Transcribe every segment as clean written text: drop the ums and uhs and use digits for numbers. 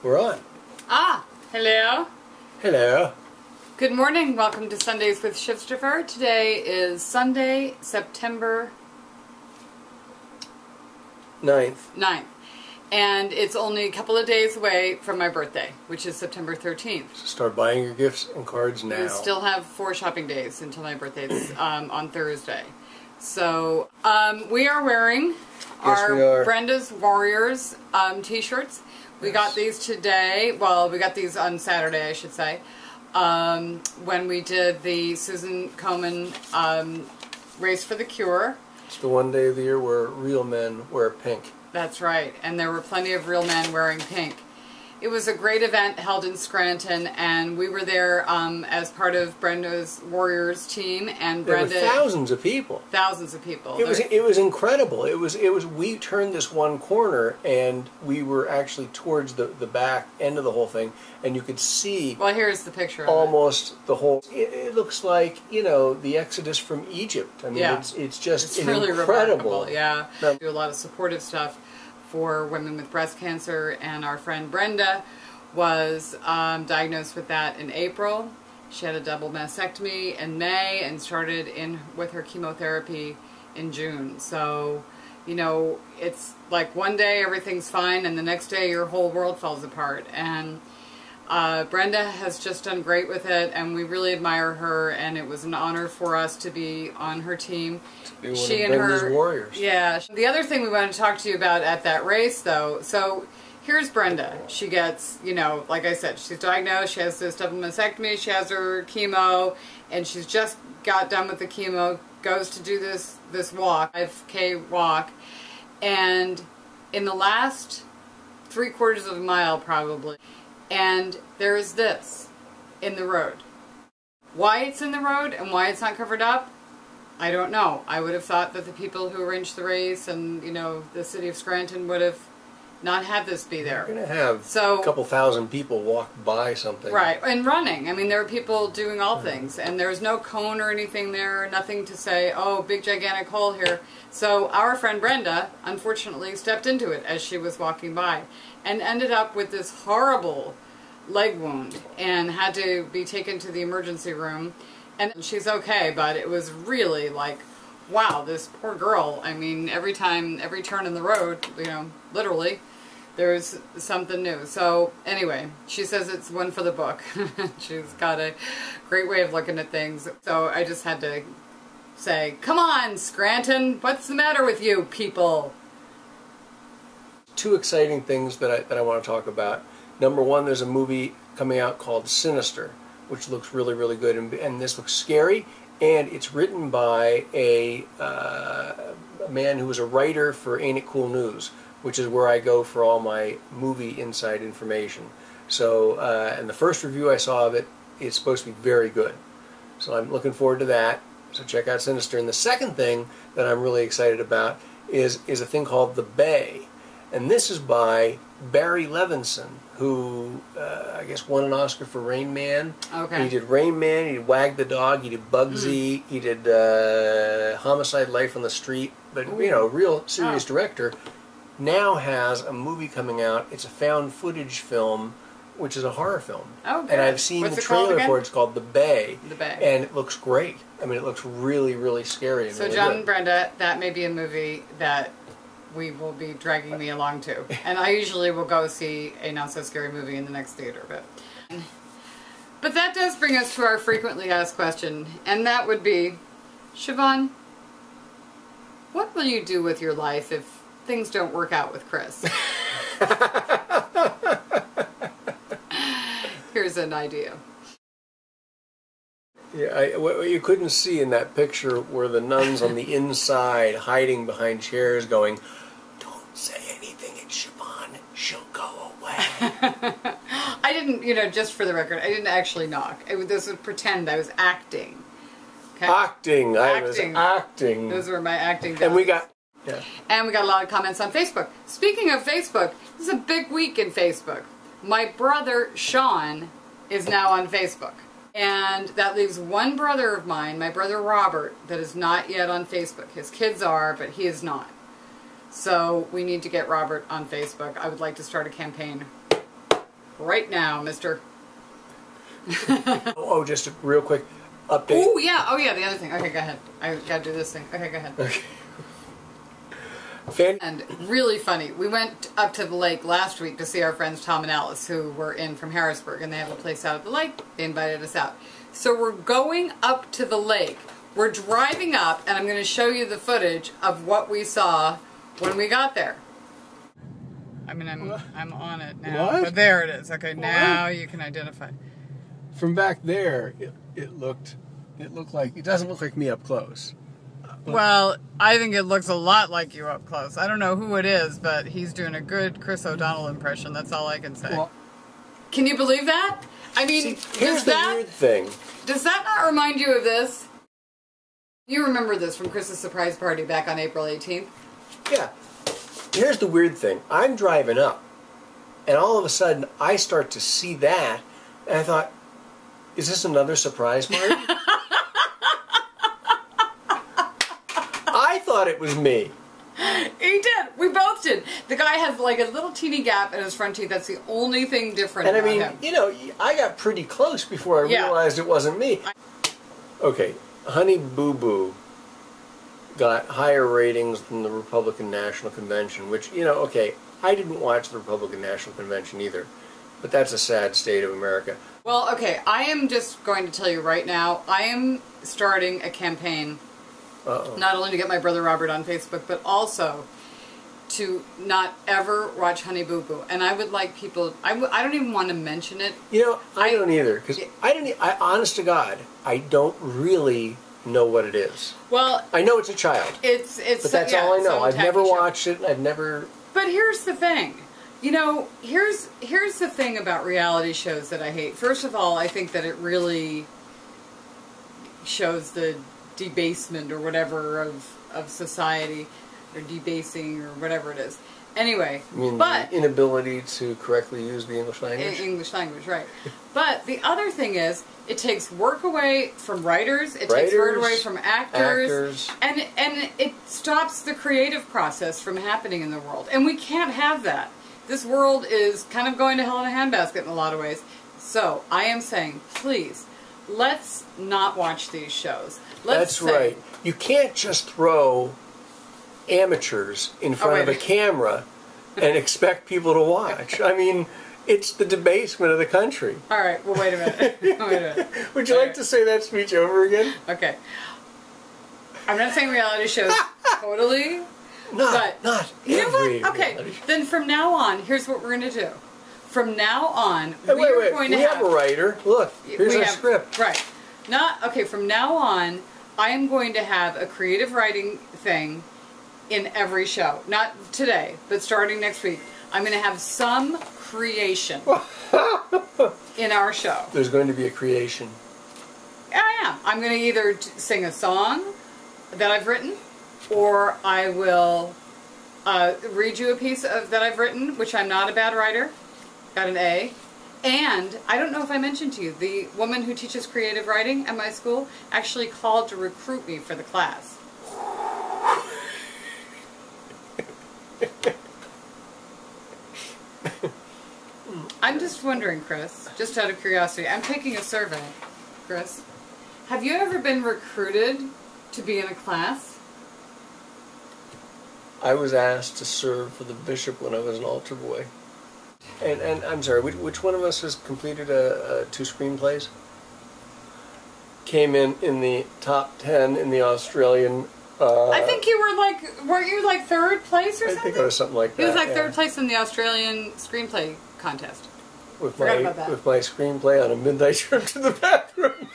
We're on. Hello. Hello. Good morning. Welcome to Sundays with Shivaun. Today is Sunday, September 9th. And it's only a couple of days away from my birthday, which is September 13th. So start buying your gifts and cards now. We still have 4 shopping days until my birthday. It's on Thursday. So we are wearing our Brendas Warriors t-shirts. We got these today. Well, we got these on Saturday, I should say, when we did the Susan Komen Race for the Cure. It's the one day of the year where real men wear pink. That's right, and there were plenty of real men wearing pink. It was a great event held in Scranton, and we were there as part of Brenda's Warriors team. And Brenda, there were thousands of people. Thousands of people. It was incredible. It was. We turned this one corner, and we were actually towards the back end of the whole thing, and you could see. Well, here's the picture. Almost the whole. It looks like the Exodus from Egypt. I mean, yeah. it's just really incredible. Remarkable. Yeah, we do a lot of supportive stuff for women with breast cancer, and our friend Brenda was diagnosed with that in April. She had a double mastectomy in May and started with her chemotherapy in June. So, it's like one day everything's fine and the next day your whole world falls apart. And Brenda has just done great with it, and we really admire her, and it was an honor for us to be on her team. She and her Warriors. Yeah. The other thing we want to talk to you about at that race, though, so here's Brenda. She gets, like I said, she's diagnosed, she has this double mastectomy, she has her chemo, and she's just got done with the chemo, goes to do this walk, 5K walk, and in the last 3/4 of a mile probably, and there is this in the road. Why it's in the road and why it's not covered up, I don't know. I would have thought that the people who arranged the race and, the city of Scranton would have not had this be there. You're going to have a couple thousand people walk by something. Right, and running. I mean, there are people doing all things, and there's no cone or anything there, nothing to say, oh, big gigantic hole here. So our friend Brenda, unfortunately, stepped into it as she was walking by and ended up with this horrible leg wound and had to be taken to the emergency room. And she's okay, but it was really like, wow, this poor girl. I mean, every turn in the road, literally, there's something new. So anyway, she says it's one for the book. She's got a great way of looking at things. So I just had to say, come on, Scranton, what's the matter with you people? 2 exciting things that I want to talk about. Number one, there's a movie coming out called Sinister, which looks really, really good, and this looks scary, and it's written by a man who was a writer for Ain't It Cool News, which is where I go for all my movie inside information. So, and the first review I saw of it, it's supposed to be very good. So I'm looking forward to that. So check out Sinister. And the second thing that I'm really excited about is a thing called The Bay. And this is by Barry Levinson, who I guess won an Oscar for Rain Man. Okay. He did Rain Man, he did Wag the Dog, he did Bugsy, he did Homicide: Life on the Street. But, real serious director. Now has a movie coming out. It's a found footage film, which is a horror film. Oh, good. And I've seen the trailer for it. It's called The Bay. The Bay. And it looks great. I mean, it looks really, really scary. And so really John good. and Brenda, that may be a movie that we will be dragging me along to. And I usually will go see a not-so-scary movie in the next theater. But that does bring us to our frequently asked question, and that would be, Shivaun, what will you do with your life if things don't work out with Chris? Here's an idea. Yeah, what you couldn't see in that picture were the nuns on the inside hiding behind chairs going, don't say anything, it's Shivaun, she'll go away. I didn't, just for the record, I didn't actually knock. This was pretend I was acting. Okay? Acting. I was acting. Those were my acting jobs. And we got... Yeah. And we got a lot of comments on Facebook. Speaking of Facebook, this is a big week in Facebook. My brother, Sean, is now on Facebook. And that leaves one brother of mine, my brother Robert, that is not yet on Facebook. His kids are, but he is not. So we need to get Robert on Facebook. I would like to start a campaign right now, mister. Oh, just a real quick update. Oh, yeah. Oh, yeah, the other thing. Okay, go ahead. I gotta do this thing. Okay, go ahead. Okay. And really funny. We went up to the lake last week to see our friends Tom and Alice, who were in from Harrisburg, and they have a place out at the lake. They invited us out. So we're going up to the lake. We're driving up, and I'm going to show you the footage of what we saw when we got there. I mean, I'm on it now. What? But there it is. Okay, now you can identify. From back there, it looked like, it doesn't look like me up close. Well, I think it looks a lot like you up close. I don't know who it is, but he's doing a good Chris O'Donnell impression. That's all I can say. Well, can you believe that? I mean, here's the weird thing. Does that not remind you of this? You remember this from Chris's surprise party back on April 18th? Yeah. Here's the weird thing. I'm driving up, and all of a sudden, I start to see that, and I thought, is this another surprise party? I thought it was me. He did. We both did. The guy has like a little teeny gap in his front teeth. That's the only thing different And I about mean, him. you know, I got pretty close before I realized it wasn't me. Okay, Honey Boo Boo got higher ratings than the Republican National Convention, which, you know, okay, I didn't watch the Republican National Convention either, but that's a sad state of America. Well, okay, I am just going to tell you right now, I am starting a campaign. Not only to get my brother Robert on Facebook, but also to not ever watch Honey Boo Boo. And I would like people, I don't even want to mention it. You know, I don't either, because I honest to God, I don't really know what it is. Well, I know it's a child. But that's all I know. I've never watched it, I've never... But here's the thing. You know, here's the thing about reality shows that I hate. First of all, I think that it really shows the debasement or whatever of society, or debasing or whatever it is. Anyway, I mean, the inability to correctly use the English language? English language, right. But the other thing is, it takes work away from writers, it takes work away from actors, and it stops the creative process from happening in the world. And we can't have that. This world is kind of going to hell in a handbasket in a lot of ways. So, I am saying, please, let's not watch these shows. That's right. You can't just throw amateurs in front of a camera and expect people to watch. I mean, it's the debasement of the country. All right, well, wait a minute. Would you like to say that speech over again? Okay. I'm not saying reality shows totally. Not you know every what? Okay, then from now on, here's what we're going to do. From now on, we have a writer. Look, here's our script. Right. From now on, I am going to have a creative writing thing in every show. Not today, but starting next week. I'm going to have some creation in our show. There's going to be a creation. I am. I'm going to either sing a song that I've written, or I will read you a piece that I've written, which I'm not a bad writer. Got an A. And I don't know if I mentioned to you, the woman who teaches creative writing at my school actually called to recruit me for the class. I'm just wondering, Chris, just out of curiosity, I'm taking a survey, Chris. Have you ever been recruited to be in a class? I was asked to serve for the bishop when I was an altar boy. And I'm sorry, which one of us has completed 2 screenplays? Came in the top 10 in the Australian... I think you were like, weren't you like 3rd place or something? I think it was something like that. He was like 3rd place in the Australian screenplay contest. With my screenplay on a midnight trip to the bathroom.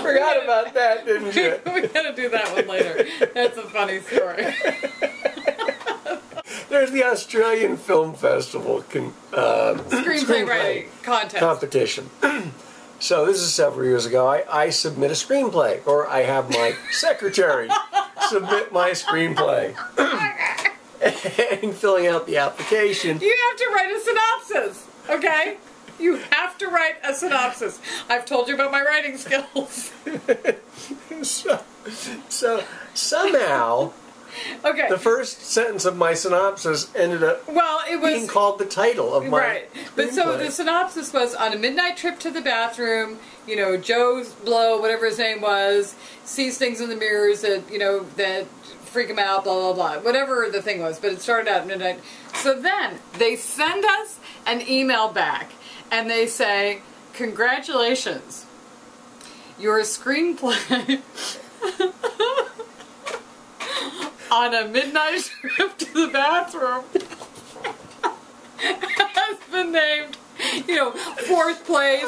Forgot about that, didn't you? We gotta do that one later. That's a funny story. There's the Australian Film Festival screenplay writing contest competition. So this is several years ago. I submit a screenplay, or I have my secretary submit my screenplay. And filling out the application, you have to write a synopsis, okay? You have to write a synopsis. I've told you about my writing skills. So somehow Okay. The first sentence of my synopsis ended up being called the title of my right. But so the synopsis was, on a midnight trip to the bathroom, you know, Joe Blow, whatever his name was, sees things in the mirrors that, you know, that freak him out, blah, blah, blah. Whatever the thing was. But it started out at midnight. So then they send us an email back and they say, congratulations. Your screenplay on a midnight trip to the bathroom has been named, you know, 4th place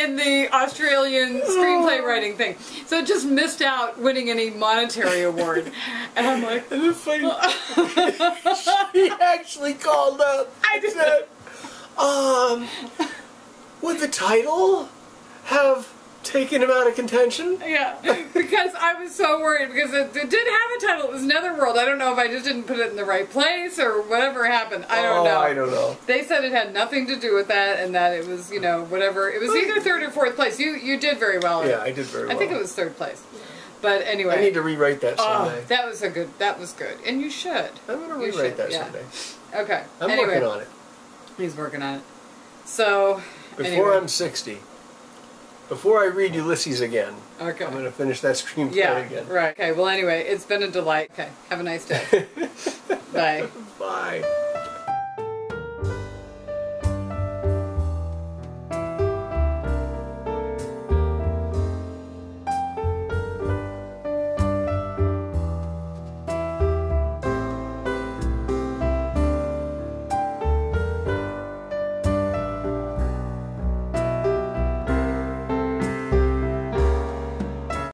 in the Australian screenplay writing thing. So it just missed out winning any monetary award. And I'm like, and it's funny. She actually called up. I did. Said, would the title have taken him out of contention? Yeah, because I was so worried, because it did have a title. It was Netherworld. I don't know if I just didn't put it in the right place or whatever happened. I don't know. I don't know. They said it had nothing to do with that, and that it was, you know, whatever. It was either 3rd or 4th place. You did very well. Yeah, I did very well. I think it was 3rd place. But anyway. I need to rewrite that someday. That was good. And you should. I'm going to rewrite that someday. Okay. I'm working on it. He's working on it. So, before I'm 60. Before I read Ulysses again, okay, I'm going to finish that screenplay again. Right. Okay, well anyway, it's been a delight. Okay, have a nice day. Bye. Bye.